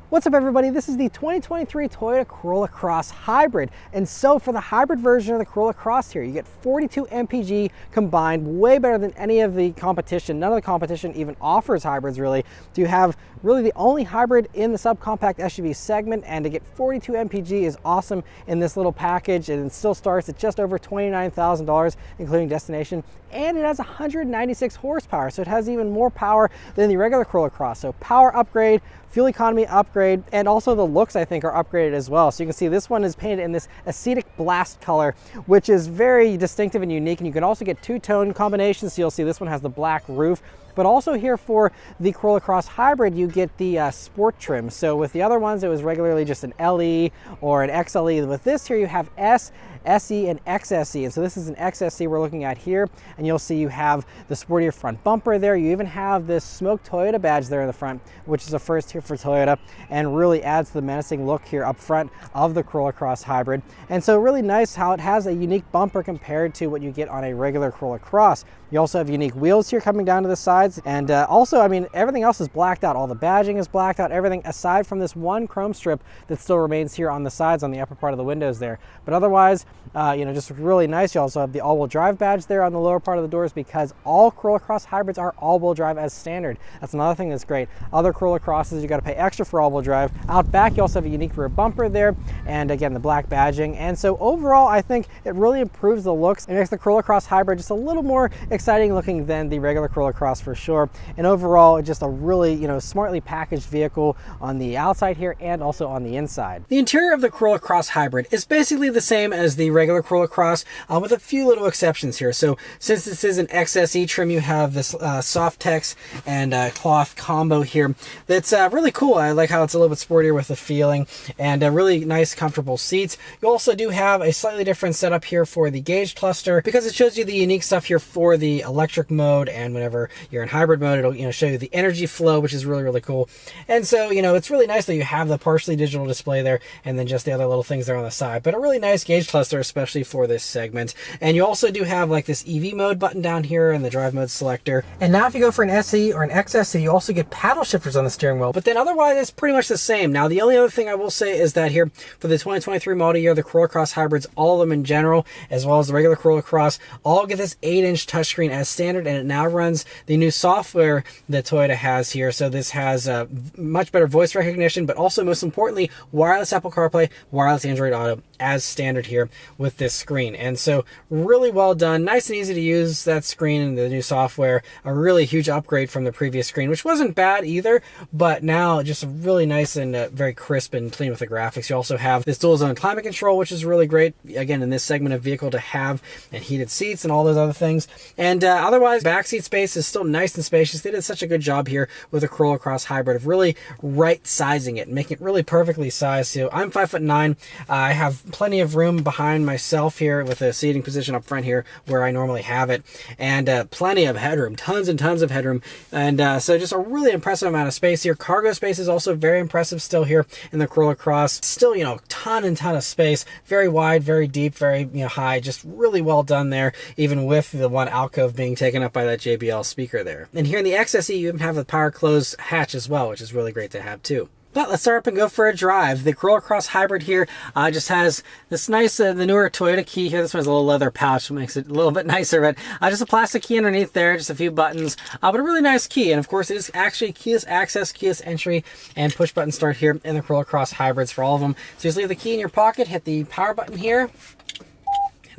What's up everybody, this is the 2023 Toyota Corolla Cross Hybrid. And so for the hybrid version of the Corolla Cross here, you get 42 mpg combined, way better than any of the competition. None of the competition even offers hybrids really. So you have really the only hybrid in the subcompact SUV segment, and to get 42 mpg is awesome in this little package, and it still starts at just over $29,000 including destination, and it has 196 horsepower, so it has even more power than the regular Corolla Cross. So power upgrade, fuel economy upgrade, and also the looks I think are upgraded as well. So you can see this one is painted in this acetic blast color, which is very distinctive and unique, and you can also get two-tone combinations. So you'll see this one has the black roof, but also here for the Corolla Cross Hybrid, you get the sport trim. So with the other ones, it was regularly just an LE or an XLE. With this here, you have S, SE, and XSE. And so this is an XSE we're looking at here. And you'll see you have the sportier front bumper there. You even have this Smoke Toyota badge there in the front, which is a first here for Toyota, and really adds to the menacing look here up front of the Corolla Cross Hybrid. And so really nice how it has a unique bumper compared to what you get on a regular Corolla Cross. You also have unique wheels here coming down to the sides, and also, I mean, everything else is blacked out. All the badging is blacked out, everything aside from this one chrome strip that still remains here on the sides on the upper part of the windows there. But otherwise, you know, just really nice. You also have the all-wheel drive badge there on the lower part of the doors, because all Corolla Cross hybrids are all-wheel drive as standard. That's another thing that's great. Other Corolla Crosses, you got to pay extra for all-wheel drive. Out back, you also have a unique rear bumper there, and again, the black badging. And so overall, I think it really improves the looks and makes the Corolla Cross Hybrid just a little more exciting looking than the regular Corolla Cross for sure. And overall, just a really, you know, smartly packaged vehicle on the outside here and also on the inside. The interior of the Corolla Cross Hybrid is basically the same as the regular Corolla Cross, with a few little exceptions here. So since this is an XSE trim, you have this Softex and cloth combo here that's really cool. I like how it's a little bit sportier with the feeling, and really nice comfortable seats. You also do have a slightly different setup here for the gauge cluster, because it shows you the unique stuff here for the electric mode, and whenever you're in hybrid mode, it'll, you know, show you the energy flow, which is really cool. And so, you know, it's really nice that you have the partially digital display there, and then just the other little things there on the side. But a really nice gauge cluster, especially for this segment. And you also do have like this EV mode button down here and the drive mode selector. And now if you go for an SE or an XSE, you also get paddle shifters on the steering wheel. But then otherwise, it's pretty much the same. Now, the only other thing I will say is that here for the 2023 model year, the Corolla Cross hybrids, all of them in general, as well as the regular Corolla Cross, all get this 8-inch touchscreen as standard, and it now runs the new software that Toyota has here. So this has much better voice recognition, but also most importantly, wireless Apple CarPlay, wireless Android Auto as standard here with this screen. And so really well done, nice and easy to use, that screen and the new software. A really huge upgrade from the previous screen, which wasn't bad either, but now just really nice and very crisp and clean with the graphics. You also have this dual zone climate control, which is really great, again, in this segment of vehicle to have, and heated seats and all those other things. And otherwise, backseat space is still nice and spacious. They did such a good job here with the Corolla Cross Hybrid of really right sizing it, making it really perfectly sized. So I'm 5'9". I have plenty of room behind myself here with a seating position up front here where I normally have it, and plenty of headroom, tons and tons of headroom. And so just a really impressive amount of space here. Cargo space is also very impressive still here in the Corolla Cross. Still, you know, ton of space, very wide, very deep, very, you know, high, just really well done there, even with the one alcove being taken up by that JBL speaker there. And here in the XSE, you even have the power close hatch as well, which is really great to have too. But let's start up and go for a drive. The Corolla Cross Hybrid here just has this nice, the newer Toyota key here. This one has a little leather pouch, which makes it a little bit nicer, but just a plastic key underneath there, just a few buttons, but a really nice key. And of course, it is actually keyless access, keyless entry, and push button start here in the Corolla Cross Hybrids for all of them. So just leave the key in your pocket, hit the power button here,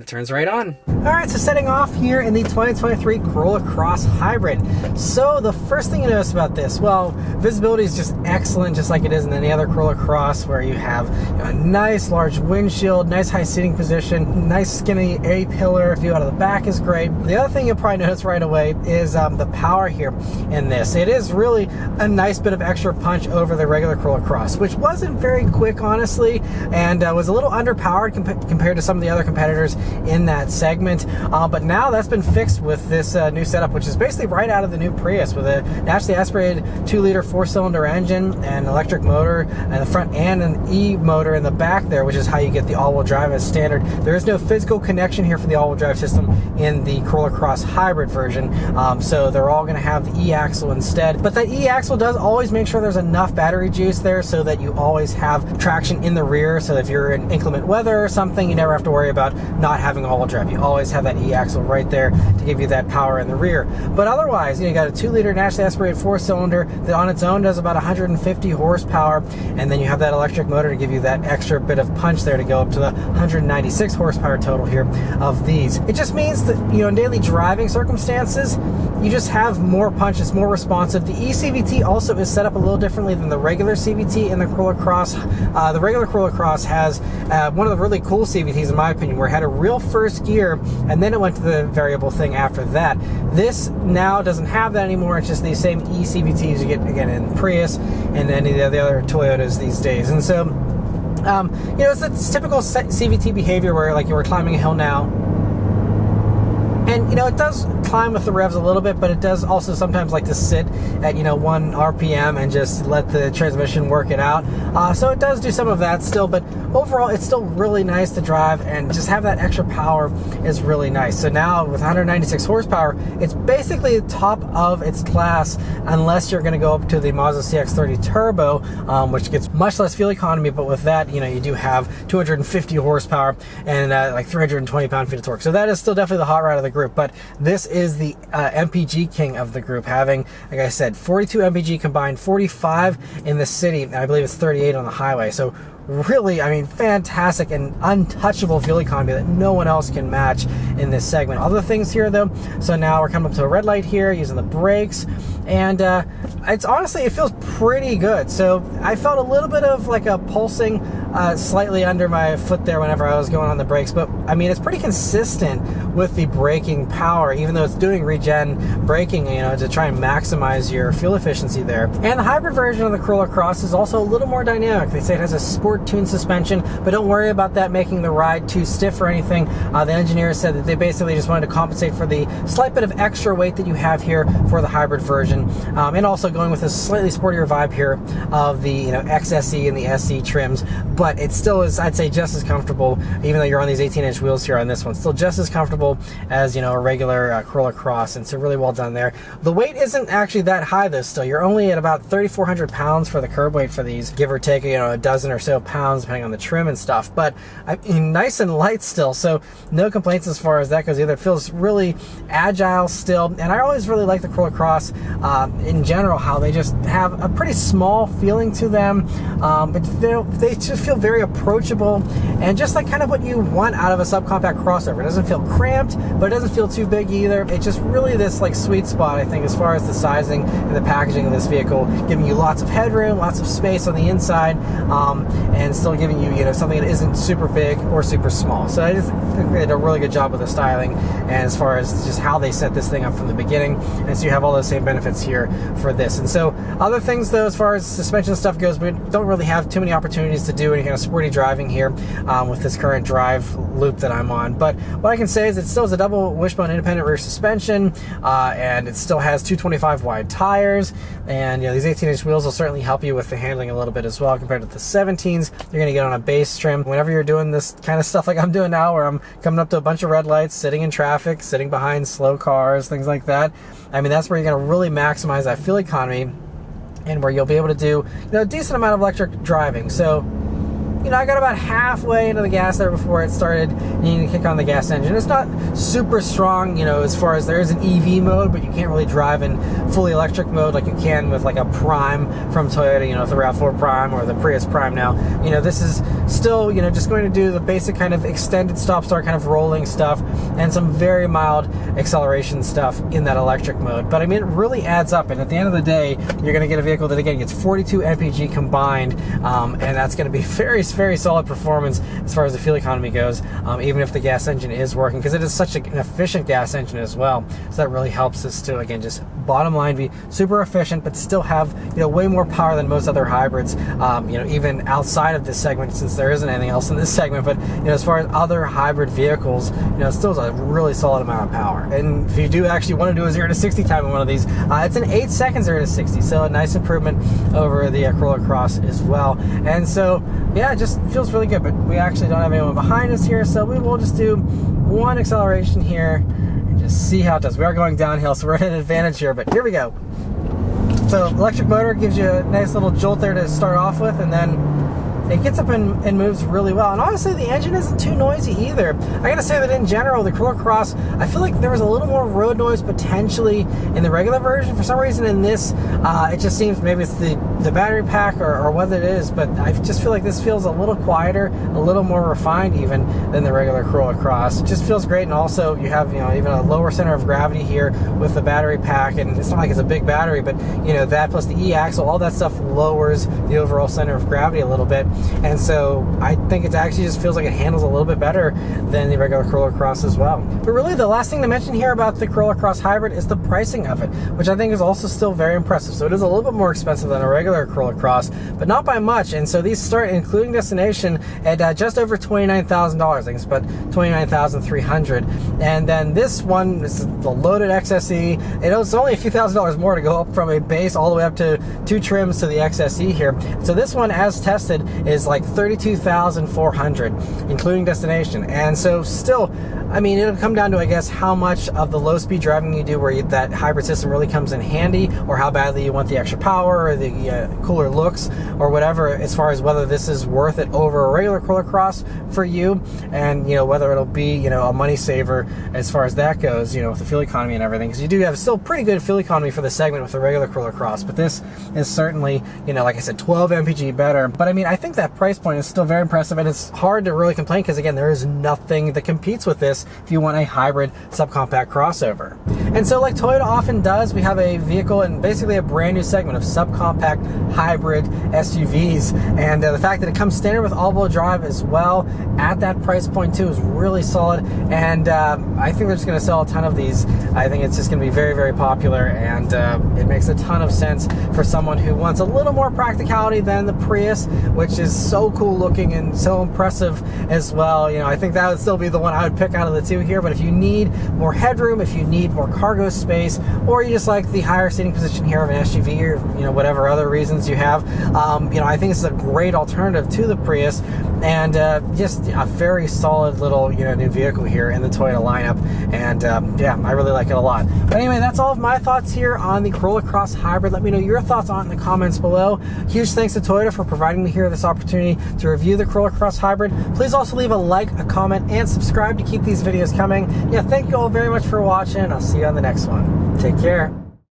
it turns right on. All right, so setting off here in the 2023 Corolla Cross Hybrid. So the first thing you notice about this, well, visibility is just excellent, just like it is in any other Corolla Cross, where you have, you know, a nice large windshield, nice high seating position, nice skinny A-pillar. View out of the back is great. The other thing you'll probably notice right away is the power here in this. It is really a nice bit of extra punch over the regular Corolla Cross, which wasn't very quick, honestly, and was a little underpowered compared to some of the other competitors in that segment. But now that's been fixed with this new setup, which is basically right out of the new Prius with a naturally aspirated 2-liter 4-cylinder engine and electric motor in the front and an E motor in the back there, which is how you get the all-wheel drive as standard. There is no physical connection here for the all-wheel drive system in the Corolla Cross Hybrid version, so they're all going to have the E-axle instead. But that E-axle does always make sure there's enough battery juice there so that you always have traction in the rear, so if you're in inclement weather or something, you never have to worry about not having all-wheel drive. You always have that E-axle right there to give you that power in the rear. But otherwise, you got a 2-liter naturally aspirated 4-cylinder that on its own does about 150 horsepower, and then you have that electric motor to give you that extra bit of punch there to go up to the 196 horsepower total here of these. It just means that, in daily driving circumstances, you just have more punch. It's more responsive. The eCVT also is set up a little differently than the regular CVT in the Corolla Cross. The regular Corolla Cross has one of the really cool CVTs, in my opinion, where it had a real first gear and then it went to the variable thing after that. This now doesn't have that anymore. It's just the same eCVTs you get again in Prius and any of the other Toyotas these days. And so, it's typical CVT behavior where like you were climbing a hill now. And, it does climb with the revs a little bit, but it does also sometimes like to sit at, 1 RPM and just let the transmission work it out. So it does do some of that still, but overall it's still really nice to drive, and just have that extra power is really nice. So now with 196 horsepower, it's basically the top of its class, unless you're going to go up to the Mazda CX-30 Turbo, which gets much less fuel economy, but with that, you do have 250 horsepower and like 320 pound-feet of torque. So that is still definitely the hot rod of the group, but this is the MPG king of the group, having, like I said, 42 MPG combined, 45 in the city, and I believe it's 38 on the highway. So really, fantastic and untouchable fuel economy that no one else can match in this segment. Other things here though, so now we're coming up to a red light here, using the brakes, and it's honestly, it feels pretty good. So I felt a little bit of like a pulsing slightly under my foot there whenever I was going on the brakes, but it's pretty consistent with the braking power, even though it's doing regen braking, to try and maximize your fuel efficiency there. And the hybrid version of the Corolla Cross is also a little more dynamic. They say it has a sport tuned suspension, but don't worry about that making the ride too stiff or anything. The engineers said that they basically just wanted to compensate for the slight bit of extra weight that you have here for the hybrid version, and also going with a slightly sportier vibe here of the XSE and the SE trims. But it still is, I'd say, just as comfortable, even though you're on these 18-inch wheels here on this one. Still just as comfortable as a regular Corolla Cross, and so really well done there. The weight isn't actually that high though. Still, you're only at about 3,400 pounds for the curb weight for these, give or take a dozen or so pounds depending on the trim and stuff. But nice and light still, so no complaints as far as that goes either. It feels really agile still, and I always really like the Corolla Cross in general, how they just have a pretty small feeling to them, but they just feel very approachable and just like kind of what you want out of a subcompact crossover. It doesn't feel cramped, but it doesn't feel too big either. It's just really this like sweet spot, I think, as far as the sizing and the packaging of this vehicle, giving you lots of headroom, lots of space on the inside, and still giving you something that isn't super big or super small. So I just think they did a really good job with the styling, and as far as just how they set this thing up from the beginning, and so you have all those same benefits here for this. And so other things though, as far as suspension stuff goes, we don't really have too many opportunities to do any kind of sporty driving here with this current drive loop that I'm on. But what I can say is it still has a double wishbone independent rear suspension, and it still has 225 wide tires, and these 18-inch wheels will certainly help you with the handling a little bit as well compared to the 17s. You're going to get on a base trim whenever you're doing this kind of stuff like I'm doing now, where I'm coming up to a bunch of red lights, sitting in traffic, sitting behind slow cars, things like that. That's where you're going to really maximize that fuel economy, and where you'll be able to do a decent amount of electric driving. So I got about halfway into the gas there before it started needing to kick on the gas engine. It's not super strong, as far as there is an EV mode, but you can't really drive in fully electric mode like you can with like a Prime from Toyota, the RAV4 Prime or the Prius Prime now. This is still, just going to do the basic kind of extended stop-start kind of rolling stuff and some very mild acceleration stuff in that electric mode. But it really adds up, and at the end of the day, you're going to get a vehicle that, again, gets 42 MPG combined, and that's going to be very very solid performance as far as the fuel economy goes, even if the gas engine is working, because it is such an efficient gas engine as well. So that really helps us to, again, just bottom line, be super efficient, but still have, you know, way more power than most other hybrids, you know, even outside of this segment, since there isn't anything else in this segment. But, you know, as far as other hybrid vehicles, you know, it still is a really solid amount of power. And if you do actually want to do a 0 to 60 time in one of these, it's an 8 second 0 to 60, so a nice improvement over the Corolla Cross as well. And so, yeah, it just feels really good. But we actually don't have anyone behind us here, so we will just do one acceleration here and just see how it does. We are going downhill, so we're at an advantage here, but here we go. So electric motor gives you a nice little jolt there to start off with, and then it gets up and moves really well. And honestly, the engine isn't too noisy either. I gotta say that in general, the Corolla Cross, I feel like there was a little more road noise potentially in the regular version. For some reason in this, it just seems maybe it's the battery pack or what it is, but I just feel like this feels a little quieter, a little more refined even than the regular Corolla Cross. It just feels great. And also you have, you know, even a lower center of gravity here with the battery pack, and it's not like it's a big battery, but you know, that plus the E-axle, all that stuff lowers the overall center of gravity a little bit. And so I think it actually just feels like it handles a little bit better than the regular Corolla Cross as well. But really the last thing to mention here about the Corolla Cross Hybrid is the pricing of it, which I think is also still very impressive. So it is a little bit more expensive than a regular Corolla Cross, but not by much. And so these start, including destination, at just over $29,000. I think it's about $29,300. And then this one is the loaded XSE. It's only a few $1,000s more to go up from a base all the way up to 2 trims to the XSE here. So this one, as tested, is like $32,400, including destination. And so still, I mean, it'll come down to, I guess, how much of the low-speed driving you do where that hybrid system really comes in handy, or how badly you want the extra power or the cooler looks or whatever, as far as whether this is worth it over a regular Corolla Cross for you, and, you know, whether it'll be, you know, a money saver as far as that goes, you know, with the fuel economy and everything, because you do have still pretty good fuel economy for the segment with the regular Corolla Cross, but this is certainly, you know, like I said, 12 mpg better. But I mean, I think that price point is still very impressive, and it's hard to really complain, because again, there is nothing that competes with this if you want a hybrid subcompact crossover. And so, like Toyota often does, we have a vehicle in basically a brand new segment of subcompact hybrid SUVs, and the fact that it comes standard with all-wheel drive as well at that price point too is really solid. And I think they're just going to sell a ton of these. I think it's just going to be very, very popular, and it makes a ton of sense for someone who wants a little more practicality than the Prius, which is so cool looking and so impressive as well. You know, I think that would still be the one I would pick out of the two here. But if you need more headroom, if you need more cargo space, or you just like the higher seating position here of an SUV, or, you know, whatever other reasons you have, you know, I think this is a great alternative to the Prius, and just a very solid little, you know, new vehicle here in the Toyota lineup. And yeah, I really like it a lot. But anyway, that's all of my thoughts here on the Corolla Cross Hybrid. Let me know your thoughts on it in the comments below. Huge thanks to Toyota for providing me here this opportunity to review the Corolla Cross Hybrid. Please also leave a like, a comment, and subscribe to keep these videos coming. Yeah, thank you all very much for watching. I'll see you on the next one. Take care.